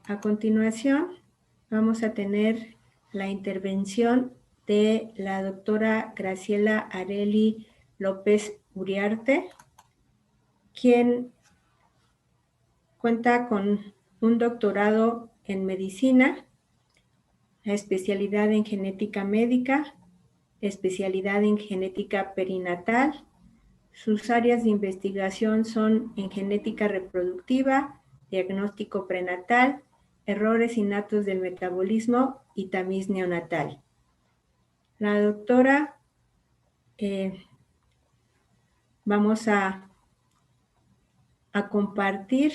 A continuación, vamos a tener la intervención de la doctora Graciela Arely López Uriarte, quien cuenta con un doctorado en medicina, la especialidad en genética médica, especialidad en genética perinatal. Sus áreas de investigación son en genética reproductiva, diagnóstico prenatal, errores innatos del metabolismo y tamiz neonatal. La doctora, vamos a compartir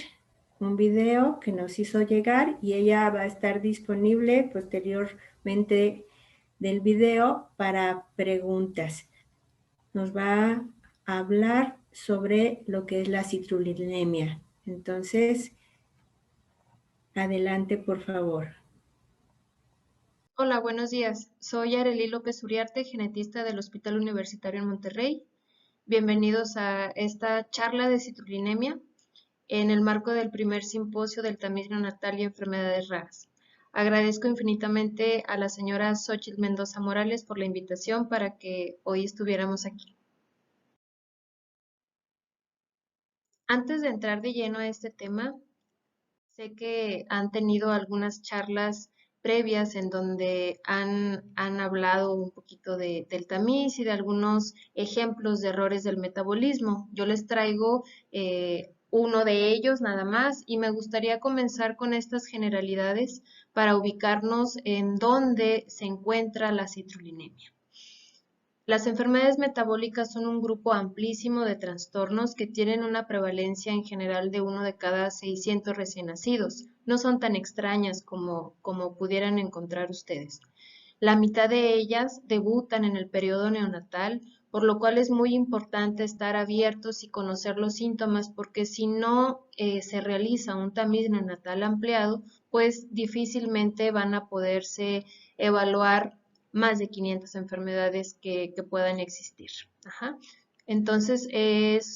un video que nos hizo llegar y ella va a estar disponible posteriormente del video para preguntas. Nos va a hablar sobre lo que es la citrullinemia. Entonces, adelante, por favor. Hola, buenos días. Soy Arely López Uriarte, genetista del Hospital Universitario en Monterrey. Bienvenidos a esta charla de citrullinemia en el marco del primer simposio del tamiz neonatal y enfermedades raras. Agradezco infinitamente a la señora Xochitl Mendoza Morales por la invitación para que hoy estuviéramos aquí. Antes de entrar de lleno a este tema, sé que han tenido algunas charlas previas en donde han hablado un poquito del tamiz y de algunos ejemplos de errores del metabolismo. Yo les traigo uno de ellos nada más y me gustaría comenzar con estas generalidades para ubicarnos en dónde se encuentra la citrullinemia. Las enfermedades metabólicas son un grupo amplísimo de trastornos que tienen una prevalencia en general de 1 de cada 600 recién nacidos. No son tan extrañas como pudieran encontrar ustedes. La mitad de ellas debutan en el periodo neonatal, por lo cual es muy importante estar abiertos y conocer los síntomas, porque si no se realiza un tamiz neonatal ampliado, pues difícilmente van a poderse evaluar más de 500 enfermedades que puedan existir. Ajá. Entonces,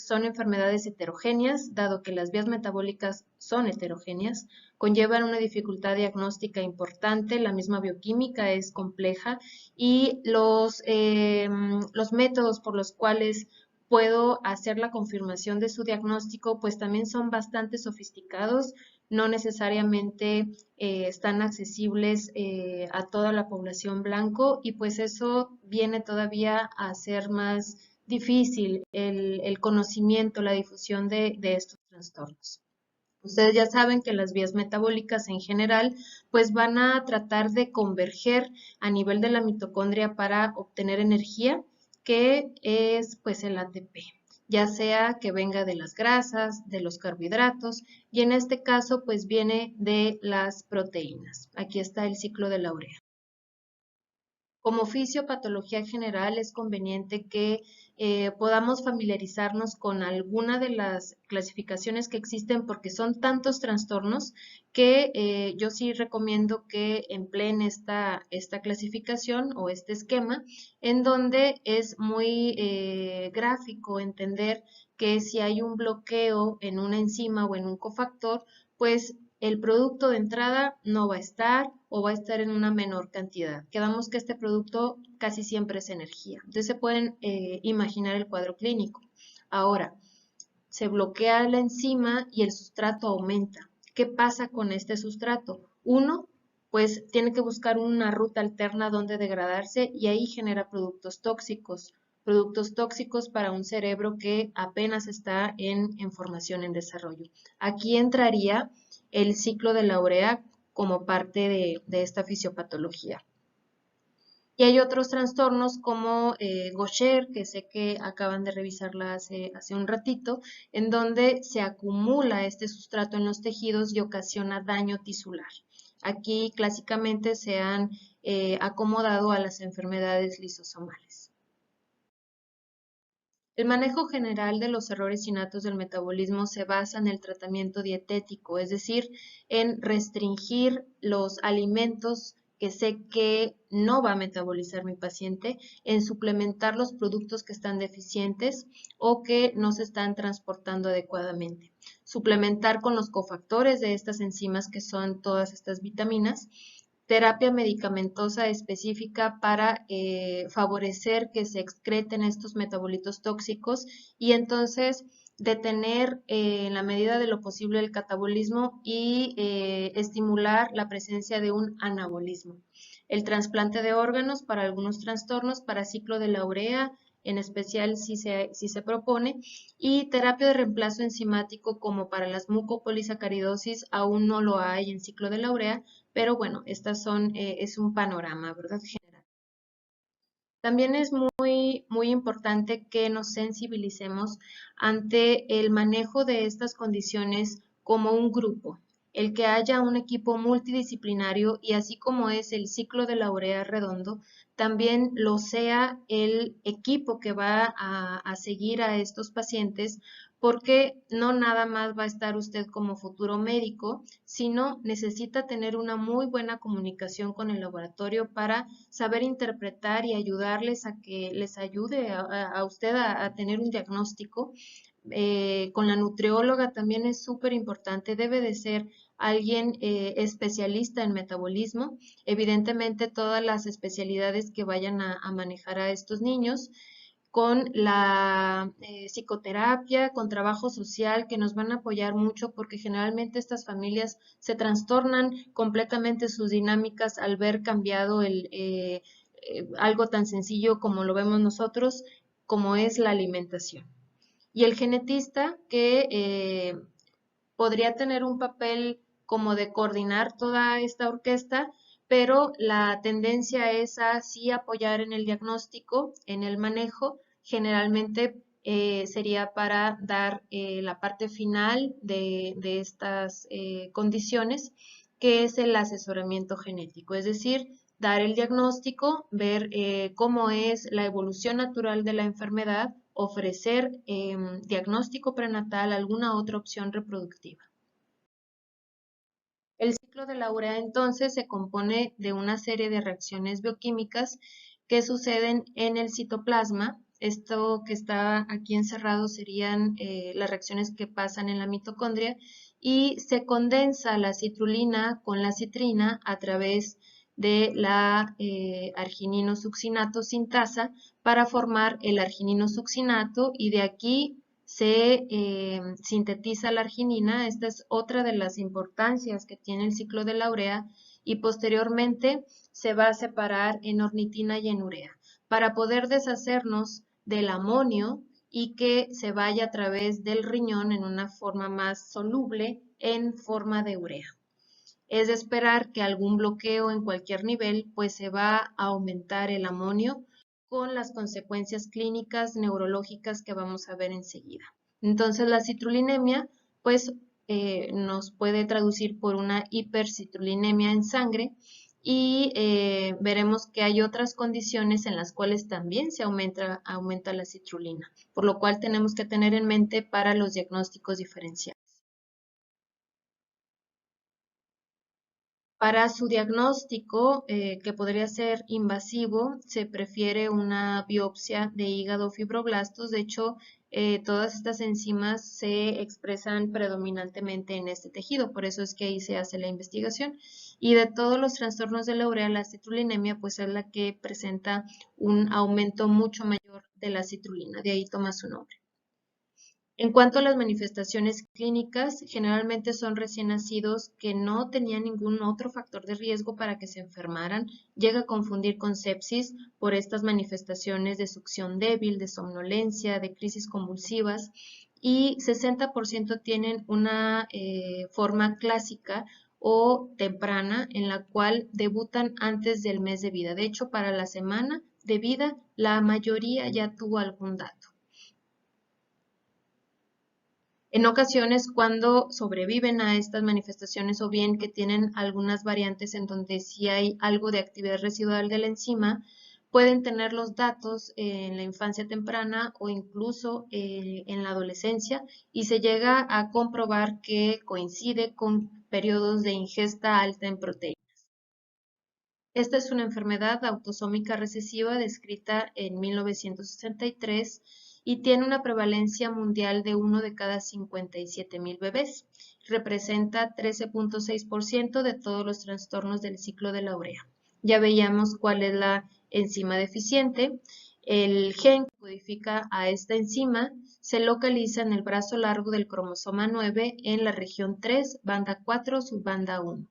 son enfermedades heterogéneas, dado que las vías metabólicas son heterogéneas, conllevan una dificultad diagnóstica importante, la misma bioquímica es compleja y los métodos por los cuales puedo hacer la confirmación de su diagnóstico, pues también son bastante sofisticados, no necesariamente están accesibles a toda la población blanco y pues eso viene todavía a ser más difícil el conocimiento, la difusión de estos trastornos. Ustedes ya saben que las vías metabólicas en general pues van a tratar de converger a nivel de la mitocondria para obtener energía, que es pues el ATP, ya sea que venga de las grasas, de los carbohidratos y en este caso pues viene de las proteínas. Aquí está el ciclo de la urea. Como fisiopatología general es conveniente que podamos familiarizarnos con alguna de las clasificaciones que existen porque son tantos trastornos que yo sí recomiendo que empleen esta clasificación o este esquema en donde es muy gráfico entender que si hay un bloqueo en una enzima o en un cofactor, pues el producto de entrada no va a estar o va a estar en una menor cantidad. Quedamos que este producto casi siempre es energía. Entonces se pueden imaginar el cuadro clínico. Ahora, se bloquea la enzima y el sustrato aumenta. ¿Qué pasa con este sustrato? Uno, pues tiene que buscar una ruta alterna donde degradarse y ahí genera productos tóxicos para un cerebro que apenas está en formación, en desarrollo. Aquí entraría el ciclo de la urea como parte de esta fisiopatología. Y hay otros trastornos como Gaucher, que sé que acaban de revisarla hace un ratito, en donde se acumula este sustrato en los tejidos y ocasiona daño tisular. Aquí clásicamente se han acomodado a las enfermedades lisosomales. El manejo general de los errores innatos del metabolismo se basa en el tratamiento dietético, es decir, en restringir los alimentos que sé que no va a metabolizar mi paciente, en suplementar los productos que están deficientes o que no se están transportando adecuadamente. suplementar con los cofactores de estas enzimas que son todas estas vitaminas, terapia medicamentosa específica para favorecer que se excreten estos metabolitos tóxicos y entonces detener en la medida de lo posible el catabolismo y estimular la presencia de un anabolismo. El trasplante de órganos para algunos trastornos, para ciclo de la urea, en especial si se propone, y terapia de reemplazo enzimático como para las mucopolisacaridosis aún no lo hay en ciclo de la urea, pero bueno, estas son, es un panorama, ¿verdad? General. También es muy importante que nos sensibilicemos ante el manejo de estas condiciones como un grupo, el que haya un equipo multidisciplinario y así como es el ciclo de la urea redondo, también lo sea el equipo que va a seguir a estos pacientes, porque no nada más va a estar usted como futuro médico, sino necesita tener una muy buena comunicación con el laboratorio para saber interpretar y ayudarles a que les ayude a usted a tener un diagnóstico. Con la nutrióloga también es súper importante, debe de ser alguien especialista en metabolismo, evidentemente todas las especialidades que vayan a manejar a estos niños, con la psicoterapia, con trabajo social, que nos van a apoyar mucho porque generalmente estas familias se trastornan completamente sus dinámicas al ver cambiado algo tan sencillo como lo vemos nosotros, como es la alimentación. Y el genetista que podría tener un papel como de coordinar toda esta orquesta, pero la tendencia es a sí apoyar en el diagnóstico, en el manejo, generalmente sería para dar la parte final de estas condiciones, que es el asesoramiento genético, es decir, dar el diagnóstico, ver cómo es la evolución natural de la enfermedad, ofrecer diagnóstico prenatal, alguna otra opción reproductiva. El ciclo de la urea entonces se compone de una serie de reacciones bioquímicas que suceden en el citoplasma. Esto que está aquí encerrado serían las reacciones que pasan en la mitocondria y se condensa la citrulina con la citrina a través de la argininosuccinato sintasa para formar el argininosuccinato y de aquí se sintetiza la arginina. Esta es otra de las importancias que tiene el ciclo de la urea y posteriormente se va a separar en ornitina y en urea para poder deshacernos del amonio y que se vaya a través del riñón en una forma más soluble en forma de urea. Es de esperar que algún bloqueo en cualquier nivel pues se va a aumentar el amonio con las consecuencias clínicas neurológicas que vamos a ver enseguida. Entonces la citrullinemia pues nos puede traducir por una hipercitrullinemia en sangre y veremos que hay otras condiciones en las cuales también se aumenta la citrulina, por lo cual tenemos que tener en mente para los diagnósticos diferenciales. Para su diagnóstico, que podría ser invasivo, se prefiere una biopsia de hígado fibroblastos. De hecho, todas estas enzimas se expresan predominantemente en este tejido, por eso es que ahí se hace la investigación. Y de todos los trastornos de la urea, la citrullinemia pues es la que presenta un aumento mucho mayor de la citrulina, de ahí toma su nombre. En cuanto a las manifestaciones clínicas, generalmente son recién nacidos que no tenían ningún otro factor de riesgo para que se enfermaran. Llega a confundir con sepsis por estas manifestaciones de succión débil, de somnolencia, de crisis convulsivas y 60% tienen una forma clásica o temprana en la cual debutan antes del mes de vida. De hecho, para la semana de vida, la mayoría ya tuvo algún dato. En ocasiones, cuando sobreviven a estas manifestaciones o bien que tienen algunas variantes en donde sí hay algo de actividad residual de la enzima, pueden tener los datos en la infancia temprana o incluso en la adolescencia y se llega a comprobar que coincide con periodos de ingesta alta en proteínas. Esta es una enfermedad autosómica recesiva descrita en 1963 y tiene una prevalencia mundial de 1 de cada 57.000 bebés. Representa 13.6% de todos los trastornos del ciclo de la urea. Ya veíamos cuál es la enzima deficiente. El gen que codifica a esta enzima se localiza en el brazo largo del cromosoma 9 en la región 3, banda 4, subbanda 1.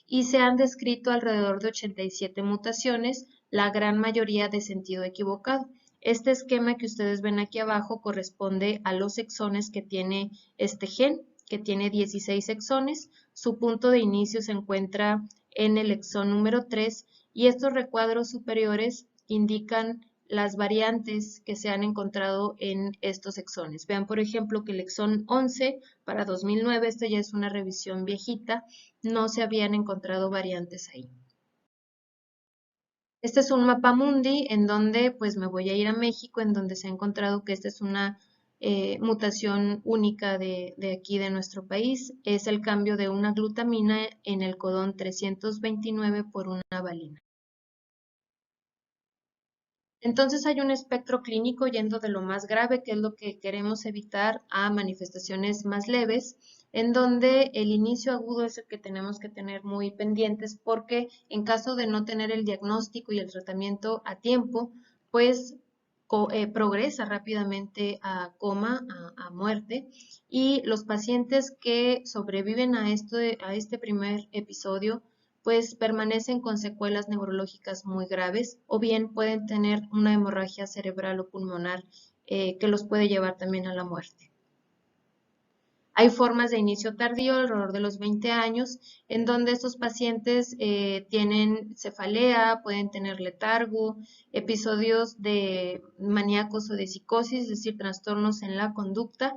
Y se han descrito alrededor de 87 mutaciones, la gran mayoría de sentido equivocado. Este esquema que ustedes ven aquí abajo corresponde a los exones que tiene este gen, que tiene 16 exones. Su punto de inicio se encuentra en el exón número 3 y estos recuadros superiores indican las variantes que se han encontrado en estos exones. Vean, por ejemplo, que el exón 11 para 2009, esta ya es una revisión viejita, no se habían encontrado variantes ahí. Este es un mapa mundi en donde pues me voy a ir a México, en donde se ha encontrado que esta es una mutación única de aquí de nuestro país. Es el cambio de una glutamina en el codón 329 por una valina. Entonces hay un espectro clínico yendo de lo más grave, que es lo que queremos evitar, a manifestaciones más leves, en donde el inicio agudo es el que tenemos que tener muy pendientes, porque en caso de no tener el diagnóstico y el tratamiento a tiempo, pues progresa rápidamente a coma, a muerte, y los pacientes que sobreviven a este primer episodio pues permanecen con secuelas neurológicas muy graves o bien pueden tener una hemorragia cerebral o pulmonar que los puede llevar también a la muerte. Hay formas de inicio tardío alrededor de los 20 años en donde estos pacientes tienen cefalea, pueden tener letargo, episodios de maníacos o de psicosis, es decir, trastornos en la conducta,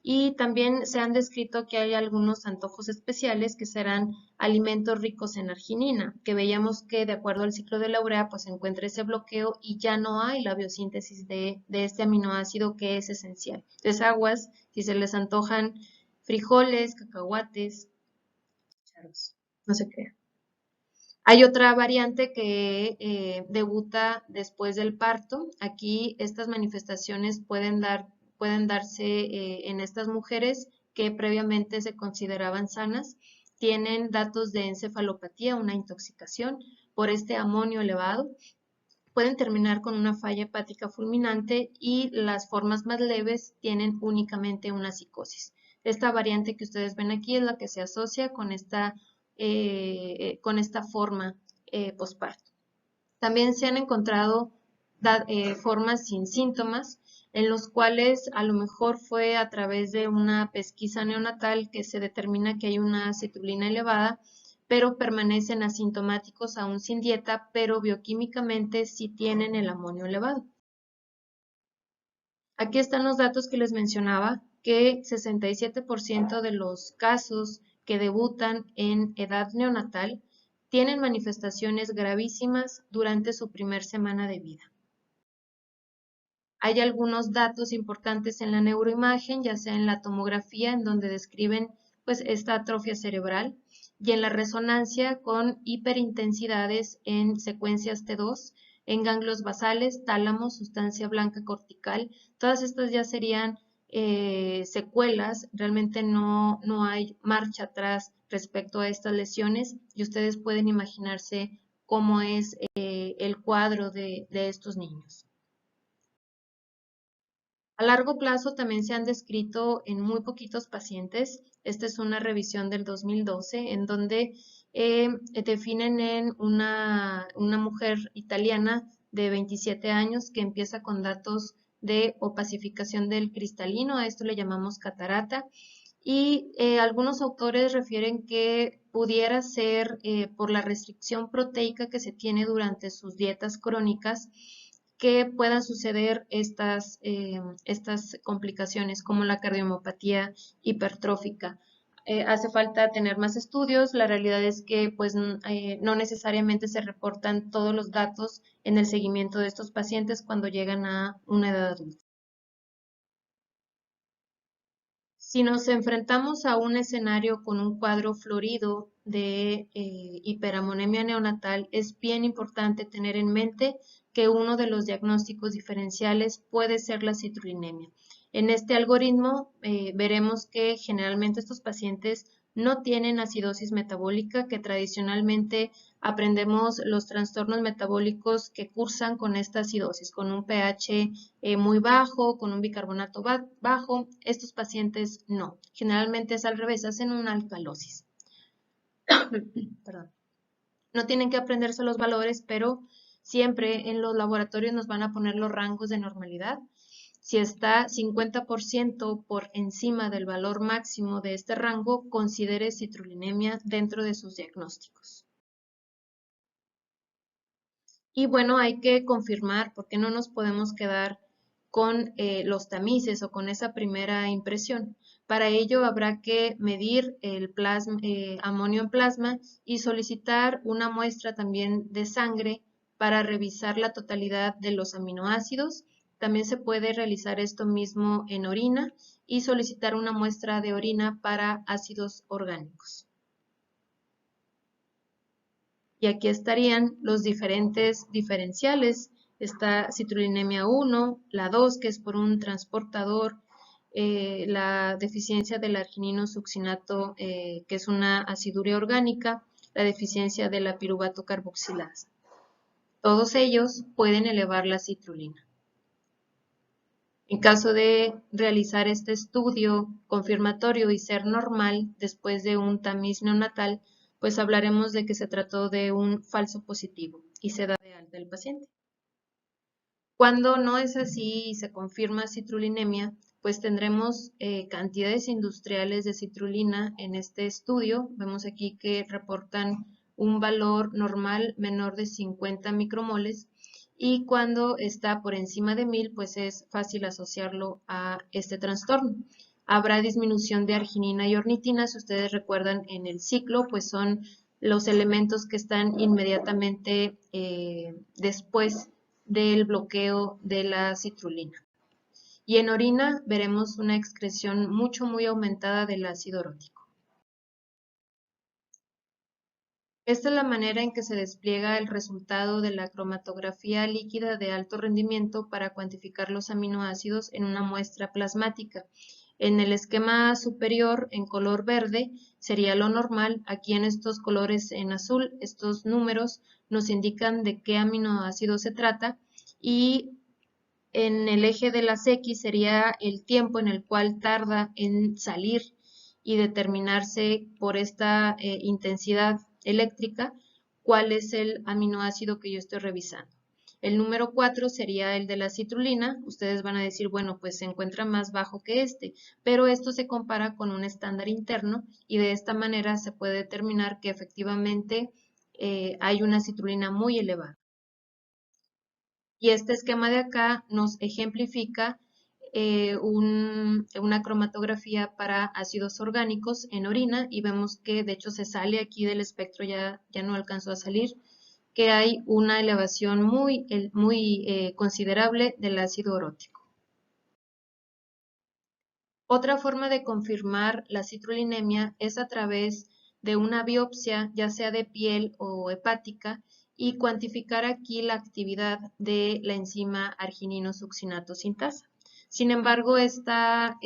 y también se han descrito que hay algunos antojos especiales que serán alimentos ricos en arginina, que veíamos que de acuerdo al ciclo de la urea pues se encuentra ese bloqueo y ya no hay la biosíntesis de este aminoácido que es esencial. Entonces aguas, si se les antojan frijoles, cacahuates, charros, no se crea. Hay otra variante que debuta después del parto. Aquí estas manifestaciones pueden darse en estas mujeres que previamente se consideraban sanas. Tienen datos de encefalopatía, una intoxicación por este amonio elevado. Pueden terminar con una falla hepática fulminante y las formas más leves tienen únicamente una psicosis. Esta variante que ustedes ven aquí es la que se asocia con esta forma posparto. También se han encontrado formas sin síntomas, en los cuales a lo mejor fue a través de una pesquisa neonatal que se determina que hay una acetulina elevada, pero permanecen asintomáticos aún sin dieta, pero bioquímicamente sí tienen el amonio elevado. Aquí están los datos que les mencionaba, que 67% de los casos que debutan en edad neonatal tienen manifestaciones gravísimas durante su primer semana de vida. Hay algunos datos importantes en la neuroimagen, ya sea en la tomografía, en donde describen pues esta atrofia cerebral, y en la resonancia con hiperintensidades en secuencias T2, en ganglios basales, tálamo, sustancia blanca cortical. Todas estas ya serían secuelas, realmente no hay marcha atrás respecto a estas lesiones y ustedes pueden imaginarse cómo es el cuadro de estos niños. A largo plazo también se han descrito en muy poquitos pacientes. Esta es una revisión del 2012 en donde definen en una mujer italiana de 27 años que empieza con datos de opacificación del cristalino, a esto le llamamos catarata, y algunos autores refieren que pudiera ser por la restricción proteica que se tiene durante sus dietas crónicas que puedan suceder estas complicaciones como la cardiomiopatía hipertrófica. Hace falta tener más estudios, la realidad es que pues, no necesariamente se reportan todos los datos en el seguimiento de estos pacientes cuando llegan a una edad adulta. Si nos enfrentamos a un escenario con un cuadro florido de hiperamonemia neonatal, es bien importante tener en mente que uno de los diagnósticos diferenciales puede ser la citrullinemia. En este algoritmo veremos que generalmente estos pacientes no tienen acidosis metabólica, que tradicionalmente aprendemos los trastornos metabólicos que cursan con esta acidosis, con un pH muy bajo, con un bicarbonato bajo. Estos pacientes no. Generalmente es al revés, hacen una alcalosis. Perdón. No tienen que aprenderse los valores, pero siempre en los laboratorios nos van a poner los rangos de normalidad. Si está 50% por encima del valor máximo de este rango, considere citrullinemia dentro de sus diagnósticos. Y bueno, hay que confirmar porque no nos podemos quedar con los tamices o con esa primera impresión. Para ello habrá que medir el amonio en plasma y solicitar una muestra también de sangre para revisar la totalidad de los aminoácidos. También se puede realizar esto mismo en orina y solicitar una muestra de orina para ácidos orgánicos. Y aquí estarían los diferentes diferenciales. Está citrullinemia 1, la 2, que es por un transportador, la deficiencia del arginino succinato, que es una aciduria orgánica, la deficiencia de la piruvato carboxilasa. Todos ellos pueden elevar la citrulina. En caso de realizar este estudio confirmatorio y ser normal después de un tamiz neonatal, pues hablaremos de que se trató de un falso positivo y se da de alta el paciente. Cuando no es así y se confirma citrullinemia, pues tendremos cantidades industriales de citrulina en este estudio. Vemos aquí que reportan un valor normal menor de 50 micromoles y cuando está por encima de 1000, pues es fácil asociarlo a este trastorno. Habrá disminución de arginina y ornitina, si ustedes recuerdan en el ciclo, pues son los elementos que están inmediatamente después del bloqueo de la citrulina. Y en orina veremos una excreción muy aumentada del ácido urótico. Esta es la manera en que se despliega el resultado de la cromatografía líquida de alto rendimiento para cuantificar los aminoácidos en una muestra plasmática. En el esquema superior, en color verde, sería lo normal. Aquí en estos colores en azul, estos números nos indican de qué aminoácido se trata y en el eje de las X sería el tiempo en el cual tarda en salir y determinarse por esta intensidad eléctrica cuál es el aminoácido que yo estoy revisando. El número 4 sería el de la citrulina. Ustedes van a decir, bueno, pues se encuentra más bajo que este, pero esto se compara con un estándar interno y de esta manera se puede determinar que efectivamente hay una citrulina muy elevada. Y este esquema de acá nos ejemplifica una cromatografía para ácidos orgánicos en orina y vemos que de hecho se sale aquí del espectro, ya no alcanzó a salir, que hay una elevación muy considerable del ácido urótico. Otra forma de confirmar la citrullinemia es a través de una biopsia, ya sea de piel o hepática, y cuantificar aquí la actividad de la enzima arginino succinato sintasa. Sin embargo, este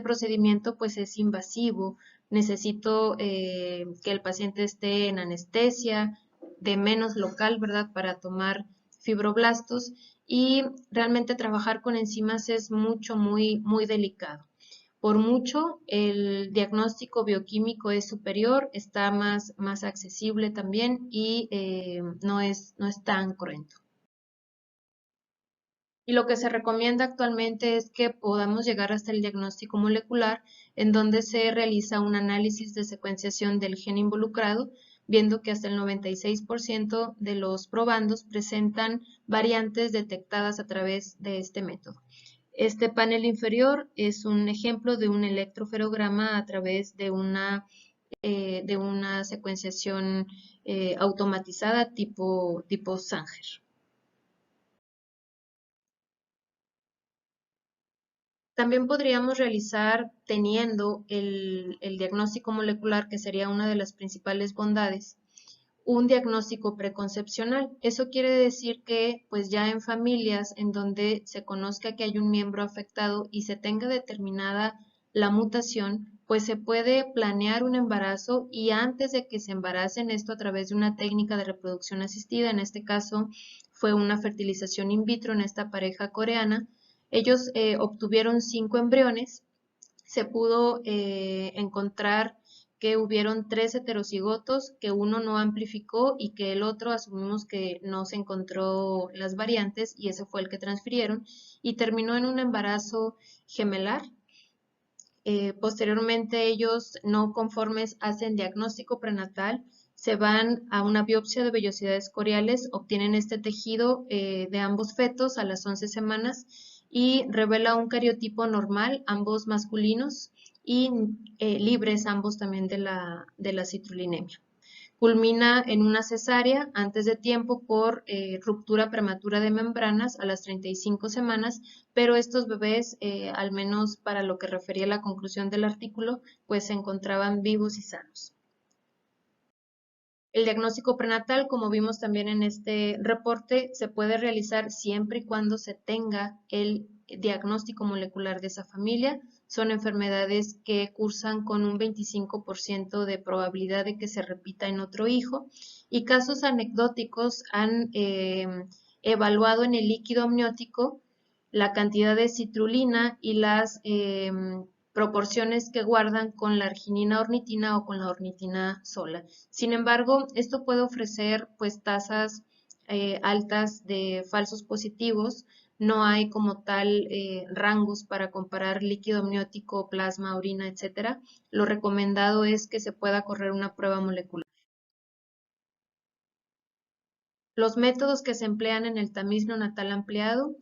procedimiento pues es invasivo. Necesito que el paciente esté en anestesia, de menos local, ¿verdad?, para tomar fibroblastos y realmente trabajar con enzimas es muy delicado. Por mucho, el diagnóstico bioquímico es superior, está más accesible también y no es tan cruento. Y lo que se recomienda actualmente es que podamos llegar hasta el diagnóstico molecular, en donde se realiza un análisis de secuenciación del gen involucrado, viendo que hasta el 96% de los probandos presentan variantes detectadas a través de este método. Este panel inferior es un ejemplo de un electroferograma a través de una secuenciación automatizada tipo Sanger. También podríamos realizar, teniendo el diagnóstico molecular, que sería una de las principales bondades, un diagnóstico preconcepcional. Eso quiere decir que, pues ya en familias en donde se conozca que hay un miembro afectado y se tenga determinada la mutación, pues se puede planear un embarazo y antes de que se embaracen, esto a través de una técnica de reproducción asistida, en este caso fue una fertilización in vitro en esta pareja coreana. Ellos obtuvieron 5 embriones, se pudo encontrar que hubieron 3 heterocigotos, que uno no amplificó y que el otro asumimos que no se encontró las variantes y ese fue el que transfirieron y terminó en un embarazo gemelar. Posteriormente ellos, no conformes, hacen diagnóstico prenatal, se van a una biopsia de vellosidades coriales, obtienen este tejido de ambos fetos a las 11 semanas y revela un cariotipo normal, ambos masculinos y libres ambos también de la citrullinemia. Culmina en una cesárea antes de tiempo por ruptura prematura de membranas a las 35 semanas, pero estos bebés, al menos para lo que refería a la conclusión del artículo, pues se encontraban vivos y sanos. El diagnóstico prenatal, como vimos también en este reporte, se puede realizar siempre y cuando se tenga el diagnóstico molecular de esa familia. Son enfermedades que cursan con un 25% de probabilidad de que se repita en otro hijo y casos anecdóticos han evaluado en el líquido amniótico la cantidad de citrulina y las proporciones que guardan con la arginina-ornitina o con la ornitina sola. Sin embargo, esto puede ofrecer pues tasas altas de falsos positivos. No hay como tal rangos para comparar líquido amniótico, plasma, orina, etcétera. Lo recomendado es que se pueda correr una prueba molecular. Los métodos que se emplean en el tamiz neonatal ampliado,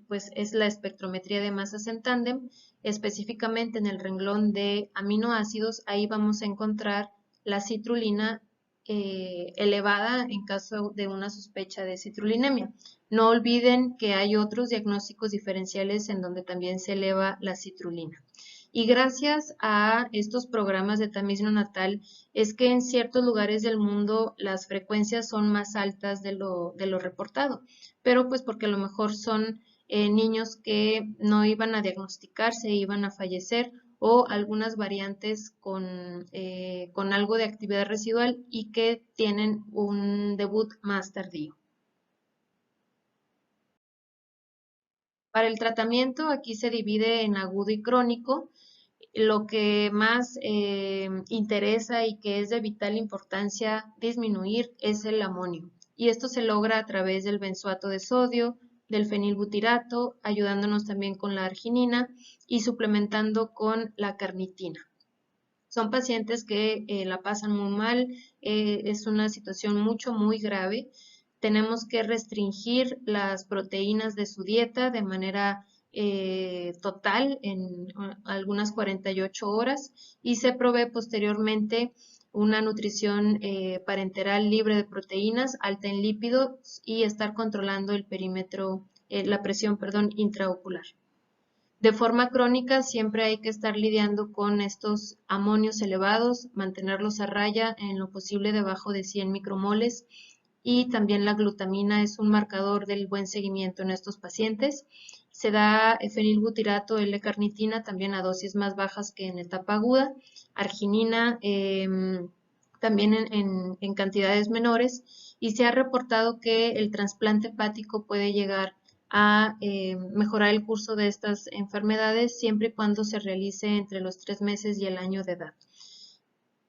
pues es la espectrometría de masas en tándem, específicamente en el renglón de aminoácidos, ahí vamos a encontrar la citrulina elevada en caso de una sospecha de citrulinemia. No olviden que hay otros diagnósticos diferenciales en donde también se eleva la citrulina. Y gracias a estos programas de tamiz neonatal es que en ciertos lugares del mundo las frecuencias son más altas de lo reportado, pero pues porque a lo mejor son niños que no iban a diagnosticarse, iban a fallecer o algunas variantes con algo de actividad residual y que tienen un debut más tardío. Para el tratamiento, aquí se divide en agudo y crónico. Lo que más interesa y que es de vital importancia disminuir es el amonio. Y esto se logra a través del benzoato de sodio, del fenilbutirato, ayudándonos también con la arginina y suplementando con la carnitina. Son pacientes que la pasan muy mal, es una situación muy grave. Tenemos que restringir las proteínas de su dieta de manera total en algunas 48 horas y se provee posteriormente una nutrición parenteral libre de proteínas, alta en lípidos y estar controlando el perímetro, la presión, perdón, intraocular. De forma crónica siempre hay que estar lidiando con estos amonios elevados, mantenerlos a raya en lo posible debajo de 100 micromoles y también la glutamina es un marcador del buen seguimiento en estos pacientes. Se da fenilbutirato L-carnitina también a dosis más bajas que en etapa aguda, arginina también en cantidades menores y se ha reportado que el trasplante hepático puede llegar a mejorar el curso de estas enfermedades siempre y cuando se realice entre los 3 meses y el año de edad.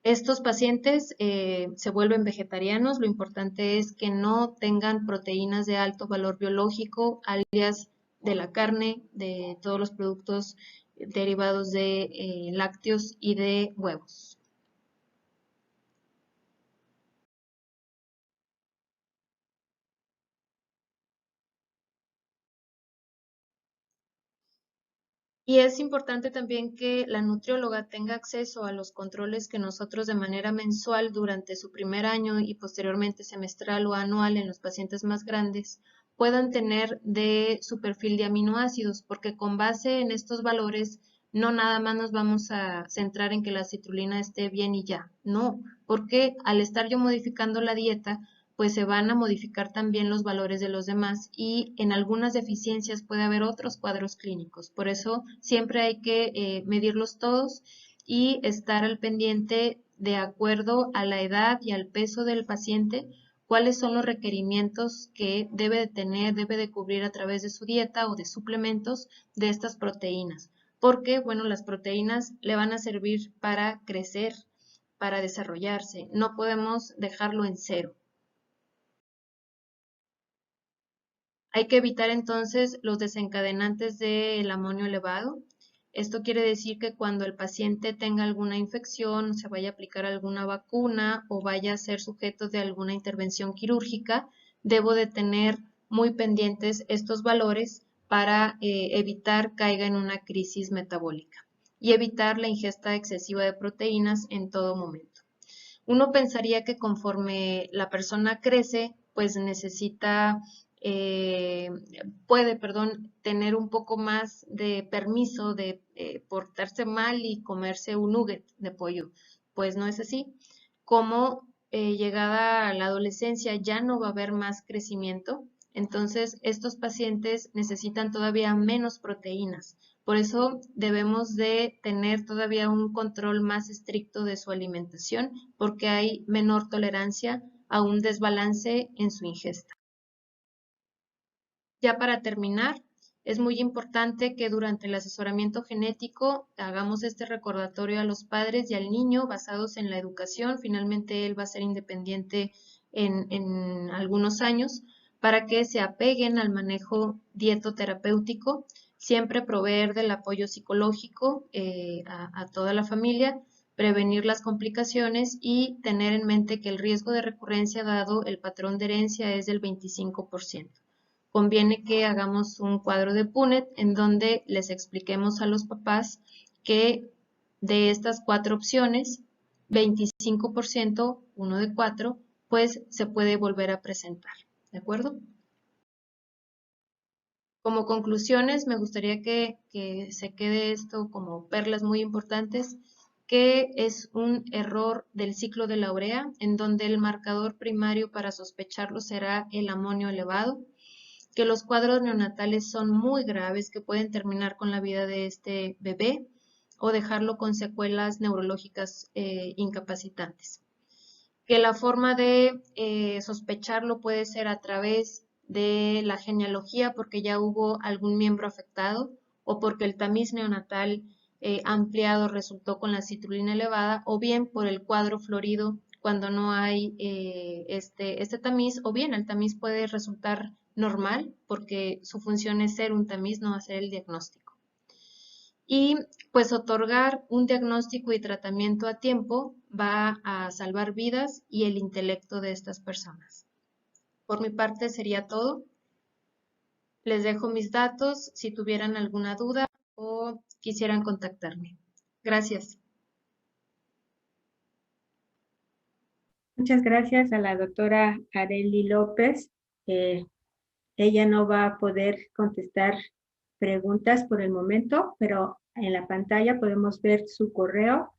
Estos pacientes se vuelven vegetarianos, lo importante es que no tengan proteínas de alto valor biológico, alias de la carne, de todos los productos derivados de lácteos y de huevos. Y es importante también que la nutrióloga tenga acceso a los controles que nosotros de manera mensual durante su primer año y posteriormente semestral o anual en los pacientes más grandes puedan tener de su perfil de aminoácidos, porque con base en estos valores no nada más nos vamos a centrar en que la citrulina esté bien y ya, no, porque al estar yo modificando la dieta, pues se van a modificar también los valores de los demás y en algunas deficiencias puede haber otros cuadros clínicos. Por eso siempre hay que medirlos todos y estar al pendiente de acuerdo a la edad y al peso del paciente, cuáles son los requerimientos que debe de tener, debe de cubrir a través de su dieta o de suplementos de estas proteínas. Porque, bueno, las proteínas le van a servir para crecer, para desarrollarse. No podemos dejarlo en cero. Hay que evitar entonces los desencadenantes del amonio elevado. Esto quiere decir que cuando el paciente tenga alguna infección, se vaya a aplicar alguna vacuna o vaya a ser sujeto de alguna intervención quirúrgica, debo de tener muy pendientes estos valores para evitar caiga en una crisis metabólica y evitar la ingesta excesiva de proteínas en todo momento. Uno pensaría que conforme la persona crece, pues necesita, eh, puede, perdón, tener un poco más de permiso de portarse mal y comerse un nugget de pollo. Pues no es así. Como llegada a la adolescencia ya no va a haber más crecimiento, entonces estos pacientes necesitan todavía menos proteínas. Por eso debemos de tener todavía un control más estricto de su alimentación porque hay menor tolerancia a un desbalance en su ingesta. Ya para terminar, es muy importante que durante el asesoramiento genético hagamos este recordatorio a los padres y al niño basados en la educación. Finalmente él va a ser independiente en algunos años para que se apeguen al manejo dietoterapéutico, siempre proveer del apoyo psicológico a toda la familia, prevenir las complicaciones y tener en mente que el riesgo de recurrencia dado el patrón de herencia es del 25%. Conviene que hagamos un cuadro de Punnett en donde les expliquemos a los papás que de estas 4 opciones, 25%, uno de 4, pues se puede volver a presentar. ¿De acuerdo? Como conclusiones, me gustaría que se quede esto como perlas muy importantes, que es un error del ciclo de la urea, en donde el marcador primario para sospecharlo será el amonio elevado, que los cuadros neonatales son muy graves, que pueden terminar con la vida de este bebé o dejarlo con secuelas neurológicas incapacitantes. Que la forma de sospecharlo puede ser a través de la genealogía porque ya hubo algún miembro afectado o porque el tamiz neonatal ampliado resultó con la citrulina elevada o bien por el cuadro florido cuando no hay este tamiz o bien el tamiz puede resultar normal porque su función es ser un tamiz, no hacer el diagnóstico. Y pues otorgar un diagnóstico y tratamiento a tiempo va a salvar vidas y el intelecto de estas personas. Por mi parte sería todo. Les dejo mis datos si tuvieran alguna duda o quisieran contactarme. Gracias. Muchas gracias a la doctora Arely López. Ella no va a poder contestar preguntas por el momento, pero en la pantalla podemos ver su correo.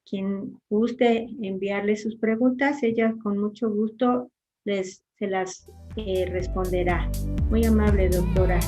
Quien guste enviarle sus preguntas, ella con mucho gusto se las responderá. Muy amable, doctora.